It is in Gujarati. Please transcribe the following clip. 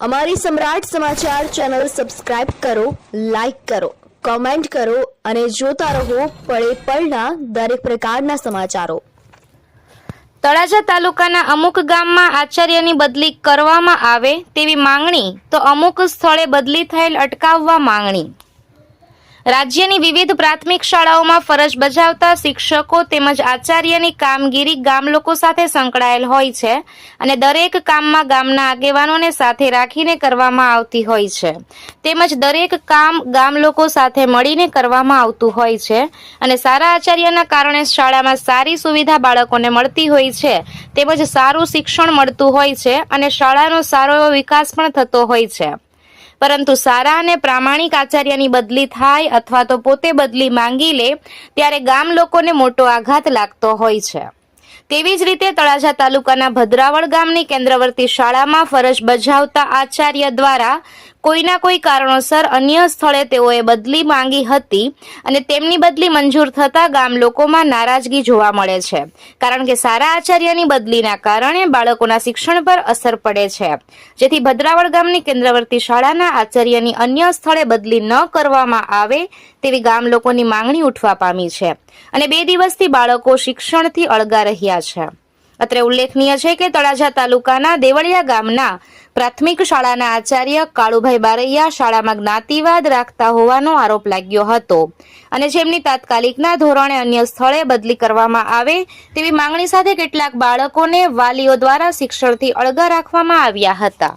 અમારી સમ્રાટ સમાચાર ચેનલ સબસ્ક્રાઇબ કરો, લાઈક કરો, કોમેન્ટ કરો અને જોતા રહો પળે પળના દરેક પ્રકારના સમાચારો। તળાજા તાલુકાના અમુક ગામમાં આચાર્યની બદલી કરવામાં આવે તેવી માંગણી તો અમુક સ્થળે બદલી થયેલ અટકાવવા માંગણી। રાજ્યની વિવિધ પ્રાથમિક શાળાઓમાં ફરજ બજાવતા શિક્ષકો તેમજ આચાર્યની કામગીરી ગામ લોકો સાથે સંકળાયેલ હોય છે અને દરેક કામમાં ગામના આગેવાનોને સાથે રાખીને કરવામાં આવતી હોય છે તેમજ દરેક કામ ગામ લોકો સાથે મળીને કરવામાં આવતું હોય છે અને સારા આચાર્યના કારણે શાળામાં સારી સુવિધા બાળકોને મળતી હોય છે તેમજ સારું શિક્ષણ મળતું હોય છે અને શાળાનો સારો એવો વિકાસ પણ થતો હોય છે। પરંતુ સારા અને પ્રામાણિક આચાર્યની બદલી થાય અથવા તો પોતે બદલી માંગી લે ત્યારે ગામ લોકોને મોટો આઘાત લાગતો હોય છે। તેવી જ રીતે તળાજા તાલુકાના ભદ્રાવળ ગામની કેન્દ્રવર્તી શાળામાં ફરજ બજાવતા આચાર્ય દ્વારા કોઈના કોઈ કારણોસર અન્ય સ્થળે તેઓએ બદલી માંગી હતી અને તેમની બદલી મંજૂર થતા ગામ લોકોમાં નારાજગી જોવા મળે છે કારણ કે સારા આચાર્યની બદલીના કારણે બાળકોના શિક્ષણ પર અસર પડે છે, જેથી ભદ્રાવળ ગામની કેન્દ્રવર્તી શાળાના આચાર્યની અન્ય સ્થળે બદલી ન કરવામાં આવે તેવી ગામ લોકોની માંગણી ઉઠવા પામી છે અને 2 દિવસથી બાળકો શિક્ષણથી અળગા રહ્યા છે। અત્રે ઉલ્લેખનીય છે કે તળાજા તાલુકાના દેવળિયા ગામના પ્રાથમિક શાળાના આચાર્ય કાળુભાઈ બારૈયા શાળામાં જ્ઞાતિવાદ રાખતા હોવાનો આરોપ લાગ્યો હતો અને જેમની તાત્કાલિકના ધોરણે અન્ય સ્થળે બદલી કરવામાં આવે તેવી માંગણી સાથે કેટલાક બાળકોને વાલીઓ દ્વારા શિક્ષણથી અળગા રાખવામાં આવ્યા હતા।